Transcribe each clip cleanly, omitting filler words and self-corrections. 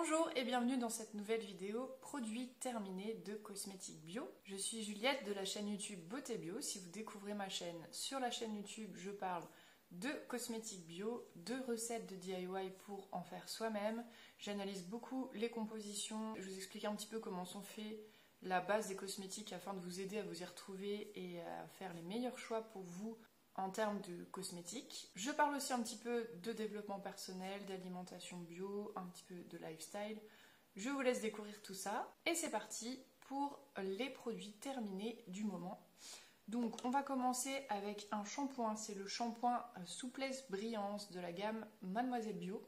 Bonjour et bienvenue dans cette nouvelle vidéo produit terminé de cosmétiques bio. Je suis Juliette de la chaîne YouTube Beauté Bio. Si vous découvrez ma chaîne, sur la chaîne YouTube, je parle de cosmétiques bio, de recettes de DIY pour en faire soi-même. J'analyse beaucoup les compositions, je vous explique un petit peu comment sont faits la base des cosmétiques afin de vous aider à vous y retrouver et à faire les meilleurs choix pour vous en termes de cosmétiques. Je parle aussi un petit peu de développement personnel, d'alimentation bio, un petit peu de lifestyle. Je vous laisse découvrir tout ça et c'est parti pour les produits terminés du moment. Donc on va commencer avec un shampoing, c'est le shampoing Souplesse Brillance de la gamme Mademoiselle Bio,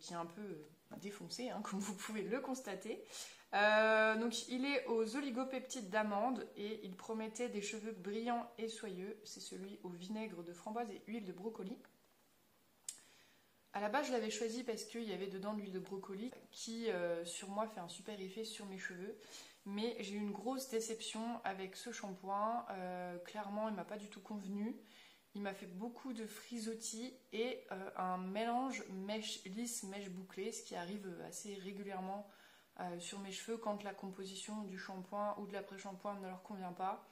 qui est un peu défoncé, hein, comme vous pouvez le constater. Donc il est aux oligopeptides d'amande et il promettait des cheveux brillants et soyeux. C'est celui au vinaigre de framboise et huile de brocoli. À la base je l'avais choisi parce qu'il y avait dedans de l'huile de brocoli qui sur moi fait un super effet sur mes cheveux. Mais j'ai eu une grosse déception avec ce shampoing. Clairement il m'a pas du tout convenu. Il m'a fait beaucoup de frisottis et un mélange mèche lisse, mèche bouclée, ce qui arrive assez régulièrement sur mes cheveux quand la composition du shampoing ou de l'après-shampoing ne leur convient pas.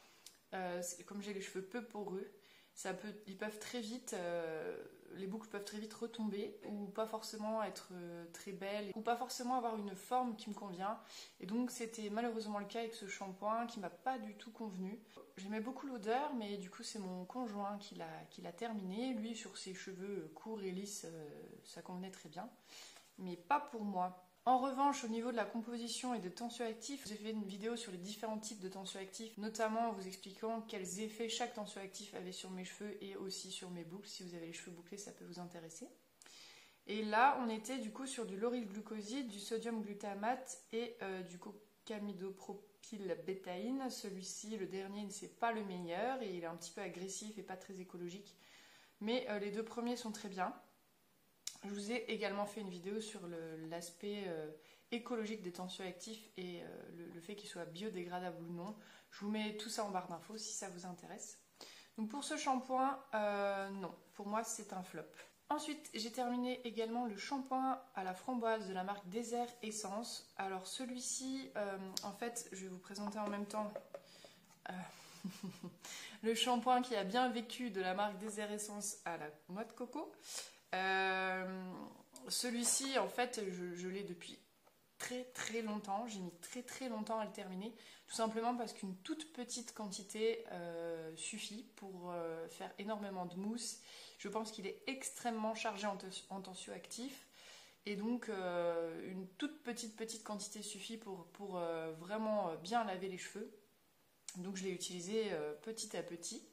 Comme j'ai les cheveux peu poreux, ils peuvent très vite, les boucles peuvent très vite retomber ou pas forcément être très belles ou pas forcément avoir une forme qui me convient. Et donc c'était malheureusement le cas avec ce shampoing qui m'a pas du tout convenu. J'aimais beaucoup l'odeur, mais du coup c'est mon conjoint qui l'a terminé. Lui, sur ses cheveux courts et lisses, ça convenait très bien, mais pas pour moi. En revanche, au niveau de la composition et des tensioactifs, j'ai fait une vidéo sur les différents types de tensioactifs, notamment en vous expliquant quels effets chaque tensioactif avait sur mes cheveux et aussi sur mes boucles. Si vous avez les cheveux bouclés, ça peut vous intéresser. Et là, on était du coup sur du lauryl glucoside, du sodium glutamate et du cocamidopropylbétaïne. Celui-ci, le dernier, c'est pas le meilleur et il est un petit peu agressif et pas très écologique. Mais les deux premiers sont très bien. Je vous ai également fait une vidéo sur l'aspect écologique des tensioactifs et le fait qu'ils soient biodégradables ou non. Je vous mets tout ça en barre d'infos si ça vous intéresse. Donc pour ce shampoing, non, pour moi c'est un flop. Ensuite, j'ai terminé également le shampoing à la framboise de la marque Désert Essence. Alors celui-ci, en fait, je vais vous présenter en même temps le shampoing qui a bien vécu de la marque Désert Essence à la noix de coco. Celui-ci en fait je l'ai depuis très longtemps, j'ai mis très longtemps à le terminer, tout simplement parce qu'une toute petite quantité suffit pour faire énormément de mousse. Je pense qu'il est extrêmement chargé en tensioactifs et donc une toute petite quantité suffit pour vraiment bien laver les cheveux. Donc je l'ai utilisé petit à petit.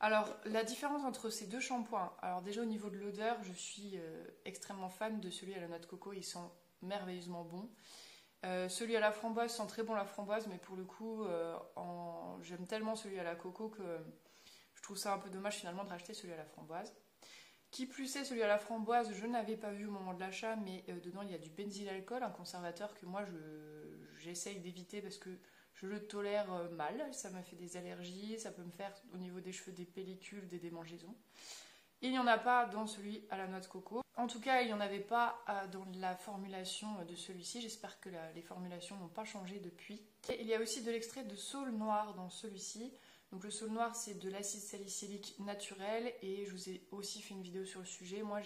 Alors, la différence entre ces deux shampoings, alors déjà au niveau de l'odeur, je suis extrêmement fan de celui à la noix de coco, il sent merveilleusement bon. Celui à la framboise sent très bon la framboise, mais pour le coup, j'aime tellement celui à la coco que je trouve ça un peu dommage finalement de racheter celui à la framboise. Qui plus est, celui à la framboise, je n'avais pas vu au moment de l'achat, mais dedans il y a du benzylalcool, un conservateur que moi j'essaye d'éviter parce que je le tolère mal, ça me fait des allergies, ça peut me faire au niveau des cheveux des pellicules, des démangeaisons. Il n'y en a pas dans celui à la noix de coco. En tout cas, il n'y en avait pas dans la formulation de celui-ci. J'espère que les formulations n'ont pas changé depuis. Et il y a aussi de l'extrait de saule noir dans celui-ci. Donc le saule noir, c'est de l'acide salicylique naturel et je vous ai aussi fait une vidéo sur le sujet. Moi,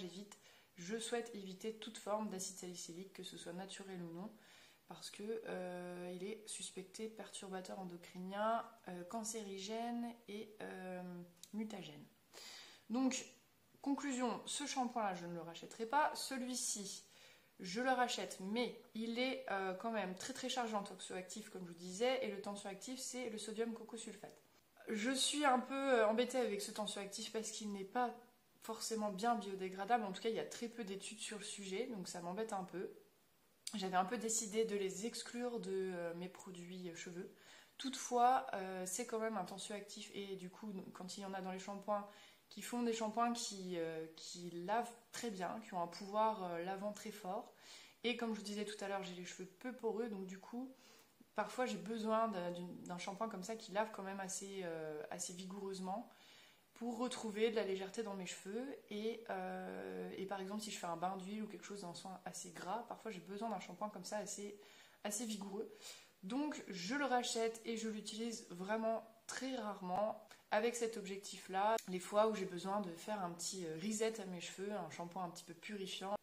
je souhaite éviter toute forme d'acide salicylique, que ce soit naturel ou non, parce que il est suspecté perturbateur endocrinien, cancérigène et mutagène. Donc, conclusion, ce shampoing-là, je ne le rachèterai pas. Celui-ci, je le rachète, mais il est quand même très chargé en tensioactif, comme je vous disais, et le tensioactif, c'est le sodium cocosulfate. Je suis un peu embêtée avec ce tensioactif parce qu'il n'est pas forcément bien biodégradable. En tout cas, il y a très peu d'études sur le sujet, donc ça m'embête un peu. J'avais un peu décidé de les exclure de mes produits cheveux. Toutefois, c'est quand même un tensioactif et du coup, quand il y en a dans les shampoings qui font des shampoings qui lavent très bien, qui ont un pouvoir lavant très fort. Et comme je vous disais tout à l'heure, j'ai les cheveux peu poreux, donc du coup, parfois j'ai besoin d'un shampoing comme ça qui lave quand même assez vigoureusement pour retrouver de la légèreté dans mes cheveux. Et par exemple, si je fais un bain d'huile ou quelque chose d'un soin assez gras, parfois j'ai besoin d'un shampoing comme ça assez vigoureux. Donc je le rachète et je l'utilise vraiment très rarement avec cet objectif-là. Les fois où j'ai besoin de faire un petit reset à mes cheveux, un shampoing un petit peu purifiant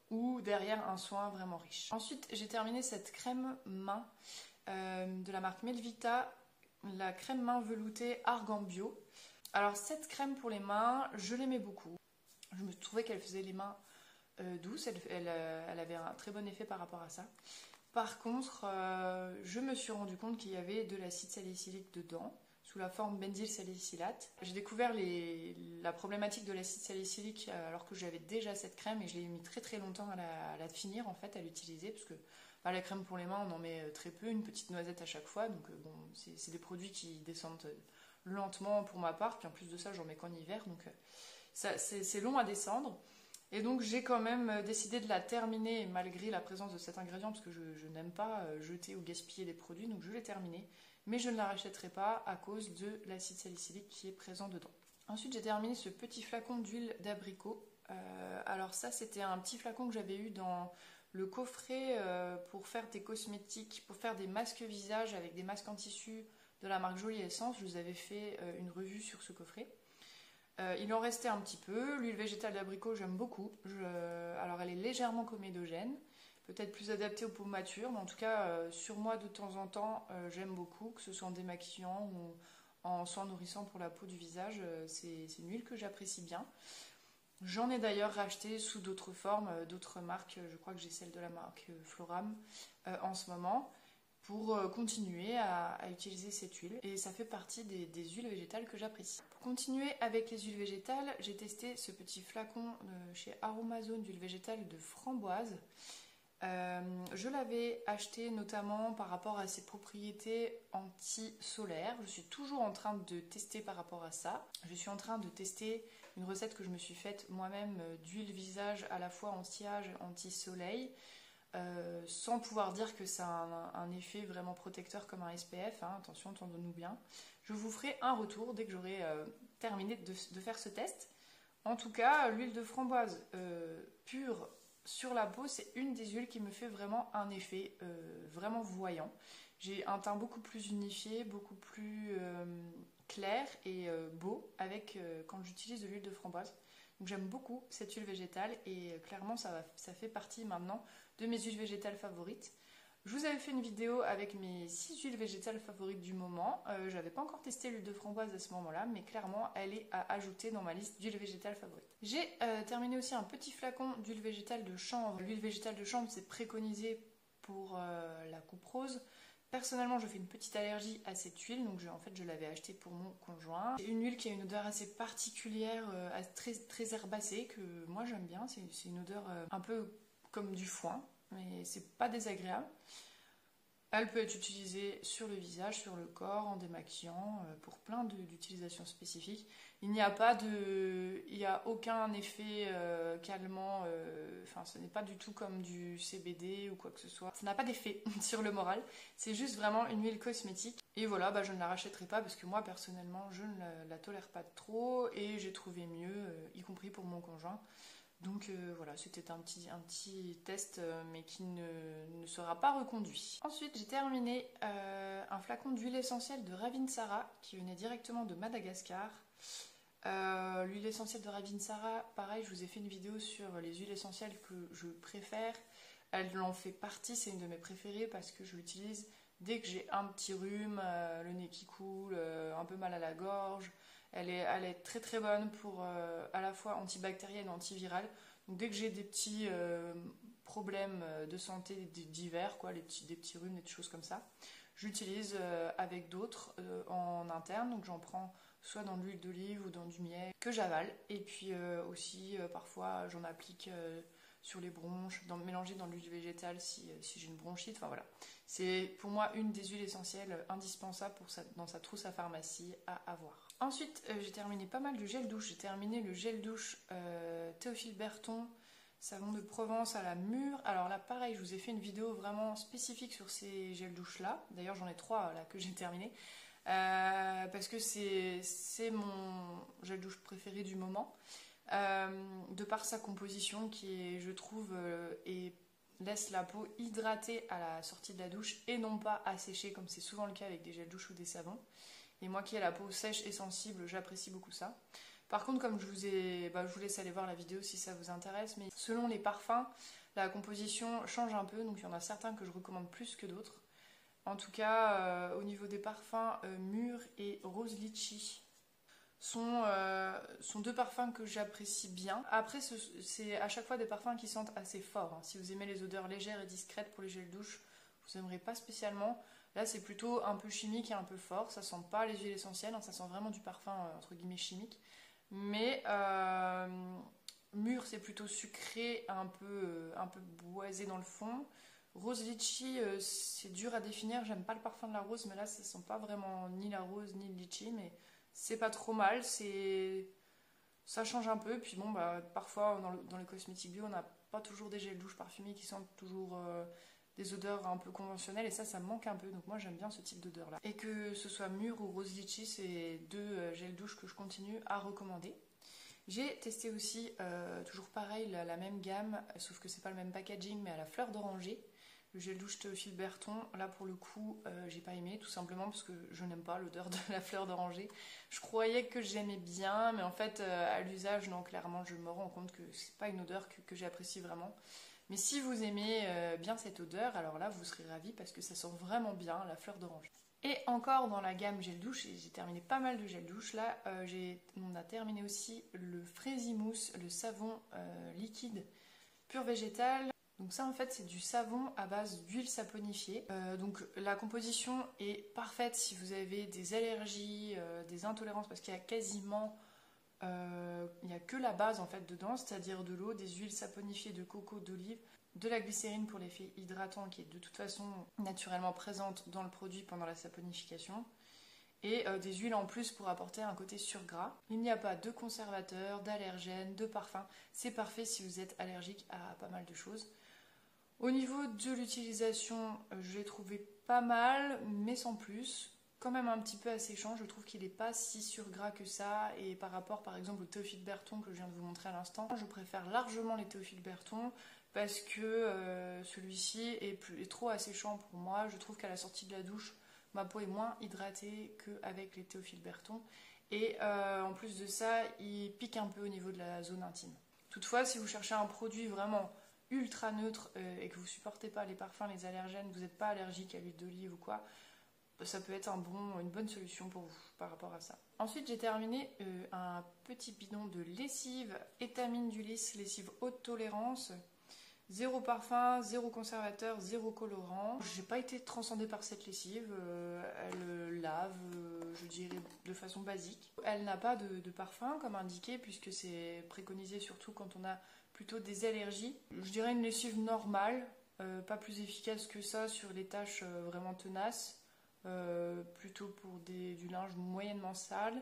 ou derrière un soin vraiment riche. Ensuite, j'ai terminé cette crème main de la marque Melvita, la crème main veloutée Argan Bio. Alors cette crème pour les mains, je l'aimais beaucoup. Je me trouvais qu'elle faisait les mains douces, elle avait un très bon effet par rapport à ça. Par contre, je me suis rendu compte qu'il y avait de l'acide salicylique dedans, sous la forme benzylsalicylate. J'ai découvert la problématique de l'acide salicylique alors que j'avais déjà cette crème et je l'ai mis très très longtemps à la finir en fait, à l'utiliser, parce que la crème pour les mains on en met très peu, une petite noisette à chaque fois, donc bon, c'est des produits qui descendent lentement pour ma part, puis en plus de ça j'en mets qu'en hiver, donc c'est long à descendre. Et donc j'ai quand même décidé de la terminer malgré la présence de cet ingrédient, parce que je n'aime pas jeter ou gaspiller les produits, donc je l'ai terminée. Mais je ne la rachèterai pas à cause de l'acide salicylique qui est présent dedans. Ensuite j'ai terminé ce petit flacon d'huile d'abricot. Alors ça c'était un petit flacon que j'avais eu dans le coffret pour faire des cosmétiques, pour faire des masques visage avec des masques en tissu de la marque Jolie Essence. Je vous avais fait une revue sur ce coffret. Il en restait un petit peu. L'huile végétale d'abricot, j'aime beaucoup. Alors, elle est légèrement comédogène, peut-être plus adaptée aux peaux matures, mais en tout cas, sur moi, de temps en temps, j'aime beaucoup, que ce soit en démaquillant ou en soins nourrissants pour la peau du visage. C'est une huile que j'apprécie bien. J'en ai d'ailleurs racheté sous d'autres formes, d'autres marques. Je crois que j'ai celle de la marque Floram en ce moment, pour continuer à utiliser cette huile, et ça fait partie des huiles végétales que j'apprécie. Pour continuer avec les huiles végétales, j'ai testé ce petit flacon chez Aromazone d'huile végétale de framboise. Je l'avais acheté notamment par rapport à ses propriétés anti-solaires. Je suis toujours en train de tester par rapport à ça. Je suis en train de tester une recette que je me suis faite moi-même d'huile visage à la fois anti-âge, anti-soleil. Sans pouvoir dire que ça a un effet vraiment protecteur comme un SPF, hein, attention, entendons-nous bien. Je vous ferai un retour dès que j'aurai terminé de faire ce test. En tout cas, l'huile de framboise pure sur la peau, c'est une des huiles qui me fait vraiment un effet vraiment voyant. J'ai un teint beaucoup plus unifié, beaucoup plus clair et beau quand j'utilise de l'huile de framboise. Donc j'aime beaucoup cette huile végétale et clairement ça fait partie maintenant de mes huiles végétales favorites. Je vous avais fait une vidéo avec mes 6 huiles végétales favorites du moment. J'avais pas encore testé l'huile de framboise à ce moment-là, mais clairement elle est à ajouter dans ma liste d'huiles végétales favorites. J'ai terminé aussi un petit flacon d'huile végétale de chanvre. L'huile végétale de chanvre, c'est préconisé pour la coupe rose. Personnellement, je fais une petite allergie à cette huile, donc en fait je l'avais achetée pour mon conjoint. C'est une huile qui a une odeur assez particulière, très, très herbacée, que moi j'aime bien. C'est une odeur un peu comme du foin, mais c'est pas désagréable. Elle peut être utilisée sur le visage, sur le corps, en démaquillant, pour plein d'utilisations spécifiques. Il n'y a aucun effet calmant, ce n'est pas du tout comme du CBD ou quoi que ce soit. Ça n'a pas d'effet sur le moral, c'est juste vraiment une huile cosmétique. Et voilà, je ne la rachèterai pas parce que moi personnellement je ne la tolère pas trop et j'ai trouvé mieux, y compris pour mon conjoint. Donc voilà, c'était un petit test, mais qui ne sera pas reconduit. Ensuite, j'ai terminé un flacon d'huile essentielle de Ravinsara qui venait directement de Madagascar. L'huile essentielle de Ravinsara, pareil, je vous ai fait une vidéo sur les huiles essentielles que je préfère. Elle en fait partie, c'est une de mes préférées parce que je l'utilise dès que j'ai un petit rhume, le nez qui coule, un peu mal à la gorge. Elle est très très bonne pour à la fois antibactérienne et antivirale. Donc dès que j'ai des petits problèmes de santé divers, des petits rhumes, des choses comme ça, j'utilise avec d'autres en interne. Donc j'en prends soit dans de l'huile d'olive ou dans du miel que j'avale. Et puis aussi parfois j'en applique sur les bronches, mélangé dans l'huile végétale si j'ai une bronchite. Enfin voilà, c'est pour moi une des huiles essentielles indispensables dans sa trousse à pharmacie à avoir. Ensuite, j'ai terminé pas mal de gel douche. J'ai terminé le gel douche Théophile Berton, savon de Provence à la mûre. Alors là, pareil, je vous ai fait une vidéo vraiment spécifique sur ces gels douches là. D'ailleurs, j'en ai 3 là que j'ai terminé. parce que c'est mon gel douche préféré du moment, de par sa composition qui est, je trouve, et laisse la peau hydratée à la sortie de la douche et non pas asséchée comme c'est souvent le cas avec des gels douche ou des savons. Et moi qui ai la peau sèche et sensible, j'apprécie beaucoup ça. Par contre, comme je vous laisse aller voir la vidéo si ça vous intéresse, mais selon les parfums, la composition change un peu, donc il y en a certains que je recommande plus que d'autres. En tout cas, au niveau des parfums, Mûr et Rose Litchi sont deux parfums que j'apprécie bien. Après, c'est à chaque fois des parfums qui sentent assez fort, hein. Si vous aimez les odeurs légères et discrètes pour les gels douche, vous n'aimerez pas spécialement. Là, c'est plutôt un peu chimique et un peu fort. Ça sent pas les huiles essentielles, hein, ça sent vraiment du parfum entre guillemets chimique. Mais Mûr, c'est plutôt sucré, un peu boisé dans le fond. Rose litchi, c'est dur à définir. J'aime pas le parfum de la rose, mais là, ça sent pas vraiment ni la rose ni le litchi, mais c'est pas trop mal. Ça change un peu. Puis bon, bah, parfois, dans les cosmétiques bio, on n'a pas toujours des gels douche parfumés qui sentent toujours des odeurs un peu conventionnelles, et ça me manque un peu. Donc moi, j'aime bien ce type d'odeur là. Et que ce soit Mûr ou Rose litchi, c'est deux gels douche que je continue à recommander. J'ai testé aussi, toujours pareil, la même gamme, sauf que c'est pas le même packaging, mais à la fleur d'oranger. Le gel douche Théophile Berton, là pour le coup, j'ai pas aimé, tout simplement parce que je n'aime pas l'odeur de la fleur d'oranger. Je croyais que j'aimais bien, mais en fait, à l'usage, non, clairement, je me rends compte que c'est pas une odeur que j'apprécie vraiment. Mais si vous aimez bien cette odeur, alors là, vous serez ravis parce que ça sent vraiment bien la fleur d'oranger. Et encore dans la gamme gel douche, et j'ai terminé pas mal de gel douche, là on a terminé aussi le Fraisimousse, le savon liquide pur végétal. Donc ça en fait c'est du savon à base d'huile saponifiée. Donc la composition est parfaite si vous avez des allergies, des intolérances, parce qu'il y a quasiment... il n'y a que la base en fait dedans, c'est-à-dire de l'eau, des huiles saponifiées de coco, d'olive, de la glycérine pour l'effet hydratant qui est de toute façon naturellement présente dans le produit pendant la saponification, et des huiles en plus pour apporter un côté surgras. Il n'y a pas de conservateur, d'allergènes, de parfum. C'est parfait si vous êtes allergique à pas mal de choses. Au niveau de l'utilisation, je l'ai trouvé pas mal, mais sans plus. Quand même un petit peu asséchant, je trouve qu'il n'est pas si surgras que ça, et par rapport par exemple au Théophile Berton que je viens de vous montrer à l'instant, je préfère largement les Théophile Berton parce que celui-ci est trop asséchant pour moi. Je trouve qu'à la sortie de la douche, ma peau est moins hydratée qu'avec les Théophile Berton, et en plus de ça, il pique un peu au niveau de la zone intime. Toutefois, si vous cherchez un produit vraiment ultra neutre et que vous supportez pas les parfums, les allergènes, vous n'êtes pas allergique à l'huile d'olive ou quoi, ça peut être une bonne solution pour vous par rapport à ça. Ensuite, j'ai terminé un petit bidon de lessive Étamine du Lys, lessive haute tolérance. Zéro parfum, zéro conservateur, zéro colorant. J'ai pas été transcendée par cette lessive. Elle lave, je dirais, de façon basique. Elle n'a pas de parfum comme indiqué, puisque c'est préconisé surtout quand on a plutôt des allergies. Je dirais une lessive normale, pas plus efficace que ça sur les tâches vraiment tenaces. Plutôt pour du linge moyennement sale.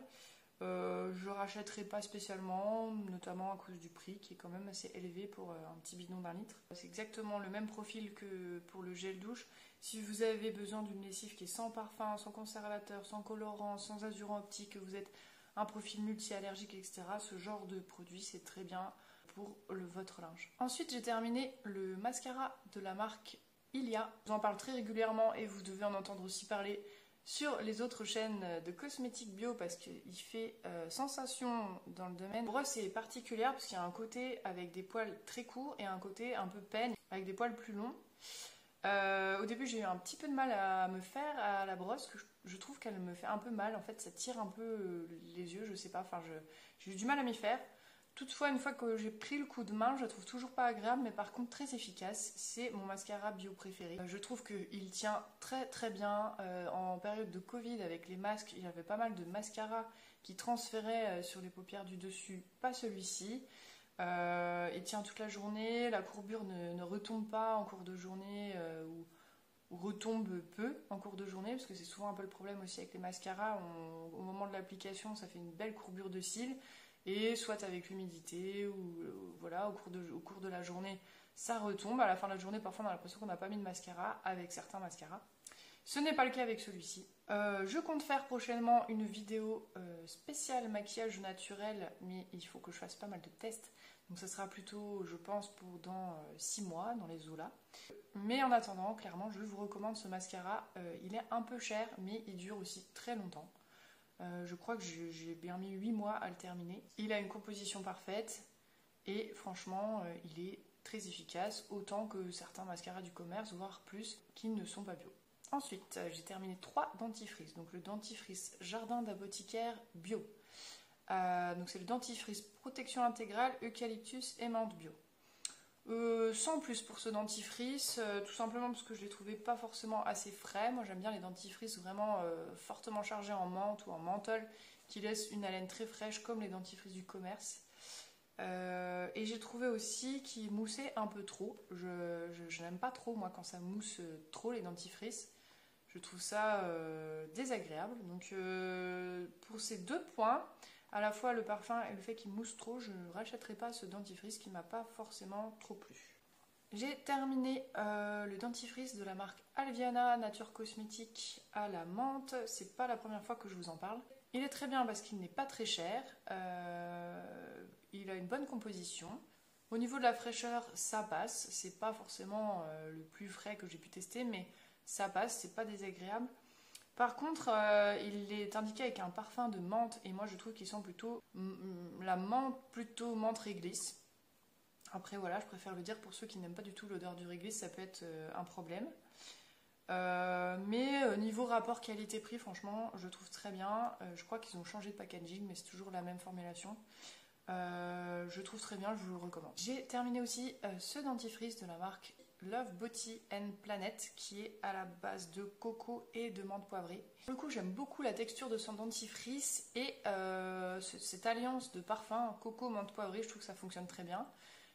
Je rachèterai pas spécialement, notamment à cause du prix qui est quand même assez élevé pour un petit bidon d'1 litre. C'est exactement le même profil que pour le gel douche. Si vous avez besoin d'une lessive qui est sans parfum, sans conservateur, sans colorant, sans azurant optique, que vous êtes un profil multi-allergique, etc., ce genre de produit c'est très bien pour votre linge. Ensuite, j'ai terminé le mascara de la marque Ilia. Je vous en parle très régulièrement et vous devez en entendre aussi parler sur les autres chaînes de cosmétiques bio parce qu'il fait sensation dans le domaine. Pour moi, c'est particulier parce qu'il y a un côté avec des poils très courts et un côté un peu peigne avec des poils plus longs. Au début, j'ai eu un petit peu de mal à me faire à la brosse, que je trouve qu'elle me fait un peu mal. En fait, ça tire un peu les yeux, je sais pas. Enfin, j'ai eu du mal à m'y faire. Toutefois, une fois que j'ai pris le coup de main, je la trouve toujours pas agréable, mais par contre très efficace. C'est mon mascara bio préféré. Je trouve qu'il tient très très bien. En période de Covid, avec les masques, il y avait pas mal de mascara qui transféraient sur les paupières du dessus, pas celui-ci. Il tient toute la journée, la courbure ne retombe pas en cours de journée ou retombe peu en cours de journée, parce que c'est souvent un peu le problème aussi avec les mascaras. Au moment de l'application, ça fait une belle courbure de cils. Et soit avec l'humidité ou voilà, au cours de la journée, ça retombe. À la fin de la journée, parfois on a l'impression qu'on n'a pas mis de mascara avec certains mascaras. Ce n'est pas le cas avec celui-ci. Je compte faire prochainement une vidéo spéciale maquillage naturel, mais il faut que je fasse pas mal de tests. Donc ça sera plutôt, je pense, pour dans 6 mois, dans les eaux là. Mais en attendant, clairement, je vous recommande ce mascara. Il est un peu cher, mais il dure aussi très longtemps. Je crois que j'ai bien mis 8 mois à le terminer. Il a une composition parfaite et franchement, il est très efficace, autant que certains mascaras du commerce, voire plus, qui ne sont pas bio. Ensuite, j'ai terminé 3 dentifrices. Donc le dentifrice Jardin d'Apothicaire bio. Donc c'est le dentifrice protection intégrale, eucalyptus et menthe bio. Sans plus pour ce dentifrice, tout simplement parce que je l'ai trouvé pas forcément assez frais. Moi j'aime bien les dentifrices vraiment fortement chargés en menthe ou en menthol, qui laissent une haleine très fraîche comme les dentifrices du commerce. Et j'ai trouvé aussi qu'il moussait un peu trop. Je n'aime pas trop moi quand ça mousse trop les dentifrices. Je trouve ça désagréable. Donc pour ces 2 points, à la fois le parfum et le fait qu'il mousse trop, je ne rachèterai pas ce dentifrice qui m'a pas forcément trop plu. J'ai terminé le dentifrice de la marque Alviana Nature Cosmétique à la menthe. C'est pas la première fois que je vous en parle. Il est très bien parce qu'il n'est pas très cher. Il a une bonne composition. Au niveau de la fraîcheur, ça passe. C'est pas forcément le plus frais que j'ai pu tester, mais ça passe, c'est pas désagréable. Par contre, il est indiqué avec un parfum de menthe et moi je trouve qu'il sent plutôt la menthe, plutôt menthe réglisse. Après voilà, je préfère le dire pour ceux qui n'aiment pas du tout l'odeur du réglisse, ça peut être un problème. Mais niveau rapport qualité-prix, franchement, je trouve très bien. Je crois qu'ils ont changé de packaging, mais c'est toujours la même formulation. Je trouve très bien, je vous le recommande. J'ai terminé aussi ce dentifrice de la marque Love Body and Planet qui est à la base de coco et de menthe poivrée. Pour le coup, j'aime beaucoup la texture de son dentifrice et cette alliance de parfums coco menthe poivrée, je trouve que ça fonctionne très bien.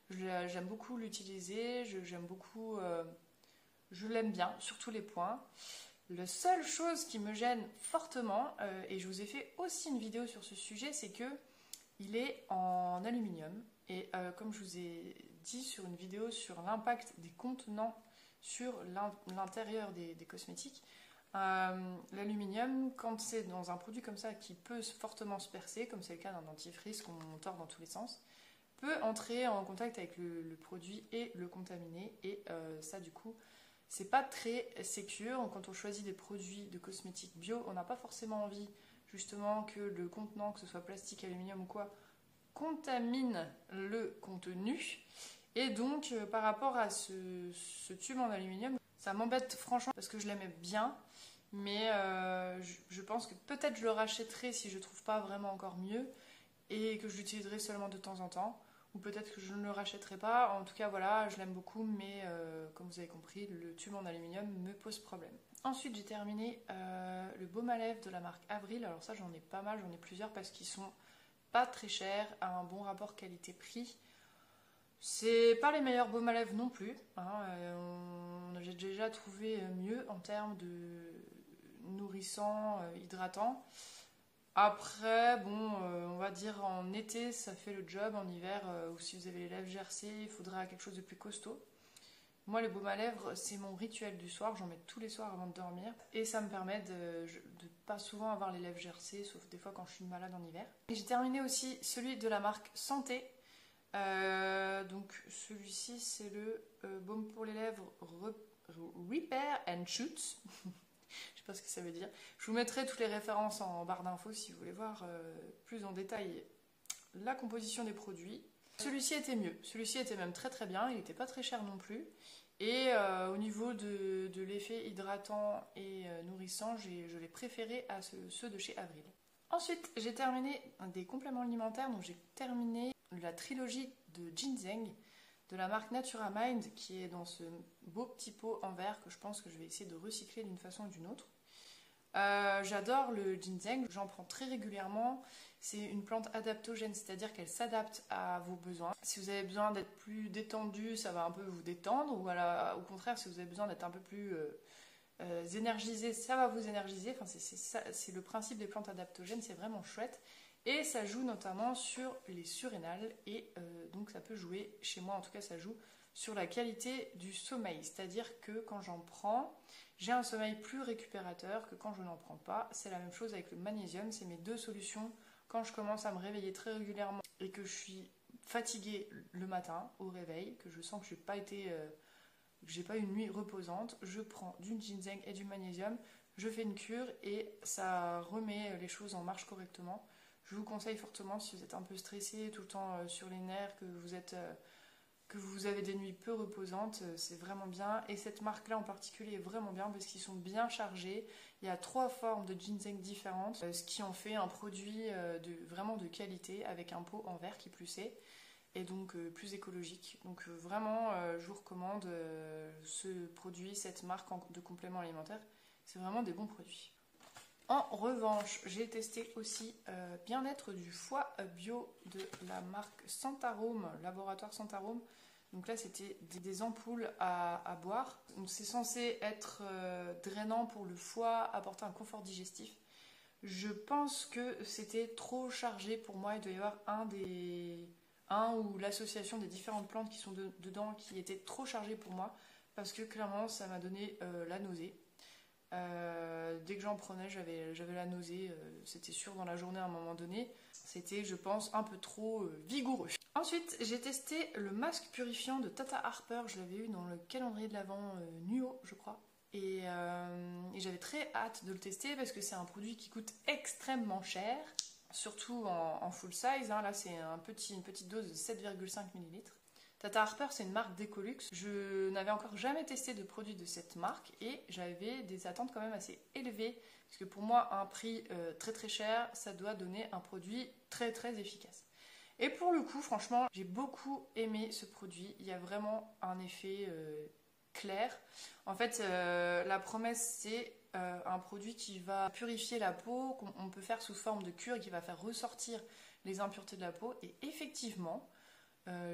J'aime beaucoup l'utiliser, j'aime beaucoup, je l'aime bien sur tous les points. La seule chose qui me gêne fortement, et je vous ai fait aussi une vidéo sur ce sujet, c'est que il est en aluminium et comme je vous ai dit sur une vidéo sur l'impact des contenants sur l'intérieur des cosmétiques, l'aluminium, quand c'est dans un produit comme ça qui peut fortement se percer, comme c'est le cas d'un dentifrice qu'on tord dans tous les sens, peut entrer en contact avec le produit et le contaminer et ça du coup c'est pas très sécure. Quand on choisit des produits de cosmétiques bio, on n'a pas forcément envie justement que le contenant, que ce soit plastique, aluminium ou quoi, contamine le contenu. Et donc par rapport à ce tube en aluminium, ça m'embête franchement parce que je l'aimais bien, mais je pense que peut-être je le rachèterai si je trouve pas vraiment encore mieux et que je l'utiliserai seulement de temps en temps, ou peut-être que je ne le rachèterai pas. En tout cas voilà, je l'aime beaucoup, mais comme vous avez compris, le tube en aluminium me pose problème. Ensuite j'ai terminé le baume à lèvres de la marque Avril. Alors ça j'en ai pas mal, j'en ai plusieurs parce qu'ils sont pas très chers, à un bon rapport qualité-prix. C'est pas les meilleurs baumes à lèvres non plus, hein. J'ai déjà trouvé mieux en termes de nourrissant, hydratant. Après, bon, on va dire en été ça fait le job, en hiver, ou si vous avez les lèvres gercées, il faudra quelque chose de plus costaud. Moi, le baume à lèvres, c'est mon rituel du soir, j'en mets tous les soirs avant de dormir. Et ça me permet de pas souvent avoir les lèvres gercées, sauf des fois quand je suis malade en hiver. Et j'ai terminé aussi celui de la marque Santé. Donc celui-ci, c'est le baume pour les lèvres Repair and Shoot. Je sais pas ce que ça veut dire. Je vous mettrai toutes les références en barre d'infos si vous voulez voir plus en détail la composition des produits. Celui-ci était mieux, celui-ci était même très très bien, il n'était pas très cher non plus. Et au niveau de l'effet hydratant et nourrissant, je l'ai préféré à ceux de chez Avril. Ensuite, j'ai terminé des compléments alimentaires, donc j'ai terminé la trilogie de ginseng de la marque Naturamind qui est dans ce beau petit pot en verre que je pense que je vais essayer de recycler d'une façon ou d'une autre. J'adore le ginseng, j'en prends très régulièrement. C'est une plante adaptogène, c'est-à-dire qu'elle s'adapte à vos besoins. Si vous avez besoin d'être plus détendu, ça va un peu vous détendre, ou voilà, au contraire, si vous avez besoin d'être un peu plus énergisé, ça va vous énergiser. Enfin, c'est le principe des plantes adaptogènes, c'est vraiment chouette. Et ça joue notamment sur les surrénales, et donc ça peut jouer, chez moi en tout cas, ça joue sur la qualité du sommeil. C'est-à-dire que quand j'en prends, j'ai un sommeil plus récupérateur que quand je n'en prends pas. C'est la même chose avec le magnésium, c'est mes deux solutions. Quand je commence à me réveiller très régulièrement et que je suis fatiguée le matin au réveil, que je sens que j'ai pas eu une nuit reposante, je prends du ginseng et du magnésium, je fais une cure et ça remet les choses en marche correctement. Je vous conseille fortement, si vous êtes un peu stressé, tout le temps sur les nerfs, que vous avez des nuits peu reposantes, c'est vraiment bien. Et cette marque-là en particulier est vraiment bien parce qu'ils sont bien chargés. Il y a 3 formes de ginseng différentes, ce qui en fait un produit vraiment de qualité avec un pot en verre qui plus est, et donc plus écologique. Donc vraiment, je vous recommande ce produit, cette marque de complément alimentaire. C'est vraiment des bons produits. En revanche, j'ai testé aussi Bien-être du foie bio de la marque Santarome, laboratoire Santarome. Donc là, c'était des ampoules à boire. C'est censé être drainant pour le foie, apporter un confort digestif. Je pense que c'était trop chargé pour moi. Il doit y avoir un ou l'association des différentes plantes qui sont dedans qui était trop chargé pour moi. Parce que clairement, ça m'a donné la nausée. Dès que j'en prenais, j'avais la nausée, c'était sûr dans la journée à un moment donné. C'était, je pense, un peu trop vigoureux. Ensuite, j'ai testé le masque purifiant de Tata Harper. Je l'avais eu dans le calendrier de l'Avent Nuo, je crois. Et j'avais très hâte de le tester parce que c'est un produit qui coûte extrêmement cher, surtout en full size. Hein. Là, c'est une petite dose de 7,5 ml. Tata Harper, c'est une marque d'Ecolux. Je n'avais encore jamais testé de produit de cette marque et j'avais des attentes quand même assez élevées. Parce que pour moi, un prix très très cher, ça doit donner un produit très très efficace. Et pour le coup, franchement, j'ai beaucoup aimé ce produit. Il y a vraiment un effet clair. En fait, la promesse, c'est un produit qui va purifier la peau, qu'on peut faire sous forme de cure et qui va faire ressortir les impuretés de la peau. Et effectivement,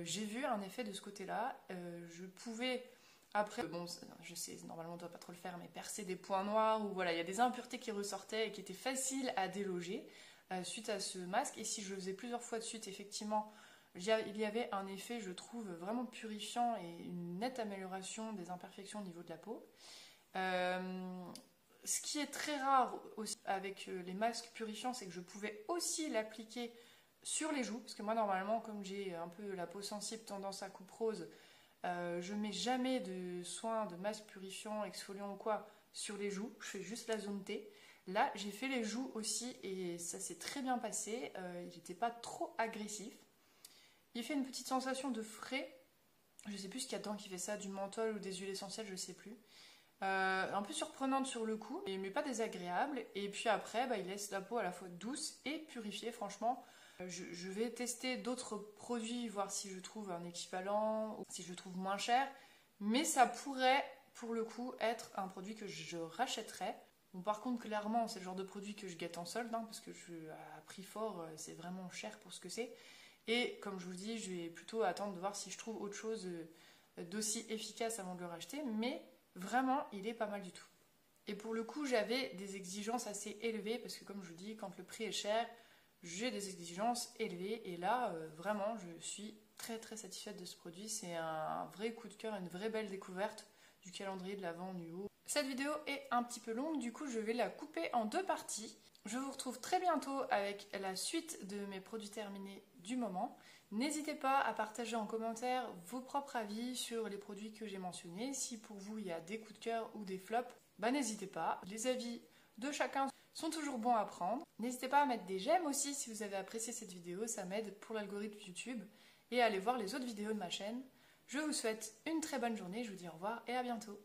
j'ai vu un effet de ce côté-là. Je pouvais, après, bon, je sais, normalement on ne doit pas trop le faire, mais percer des points noirs, ou voilà, il y a des impuretés qui ressortaient et qui étaient faciles à déloger suite à ce masque. Et si je le faisais plusieurs fois de suite, effectivement, il y avait un effet, je trouve, vraiment purifiant et une nette amélioration des imperfections au niveau de la peau. Ce qui est très rare aussi avec les masques purifiants, c'est que je pouvais aussi l'appliquer sur les joues, parce que moi normalement comme j'ai un peu la peau sensible, tendance à coupe rose, je mets jamais de soins de masque purifiant, exfoliant ou quoi sur les joues, je fais juste la zone T. Là j'ai fait les joues aussi et ça s'est très bien passé, il n'était pas trop agressif. Il fait une petite sensation de frais, je sais plus ce qu'il y a dedans qui fait ça, du menthol ou des huiles essentielles, je sais plus. Un peu surprenante sur le coup, mais pas désagréable. Et puis après, il laisse la peau à la fois douce et purifiée, franchement. Je vais tester d'autres produits, voir si je trouve un équivalent ou si je le trouve moins cher. Mais ça pourrait, pour le coup, être un produit que je rachèterais. Bon, par contre, clairement, c'est le genre de produit que je guette en solde, hein, parce que à prix fort, c'est vraiment cher pour ce que c'est. Et comme je vous dis, je vais plutôt attendre de voir si je trouve autre chose d'aussi efficace avant de le racheter. Mais vraiment, il est pas mal du tout. Et pour le coup, j'avais des exigences assez élevées, parce que comme je vous dis, quand le prix est cher, j'ai des exigences élevées. Et là, vraiment, je suis très très satisfaite de ce produit. C'est un vrai coup de cœur, une vraie belle découverte du calendrier de l'Avent Nuo. Cette vidéo est un petit peu longue, du coup je vais la couper en 2 parties. Je vous retrouve très bientôt avec la suite de mes produits terminés du moment. N'hésitez pas à partager en commentaire vos propres avis sur les produits que j'ai mentionnés. Si pour vous il y a des coups de cœur ou des flops, n'hésitez pas. Les avis de chacun sont toujours bons à prendre. N'hésitez pas à mettre des j'aime aussi si vous avez apprécié cette vidéo, ça m'aide pour l'algorithme YouTube. Et à aller voir les autres vidéos de ma chaîne. Je vous souhaite une très bonne journée, je vous dis au revoir et à bientôt.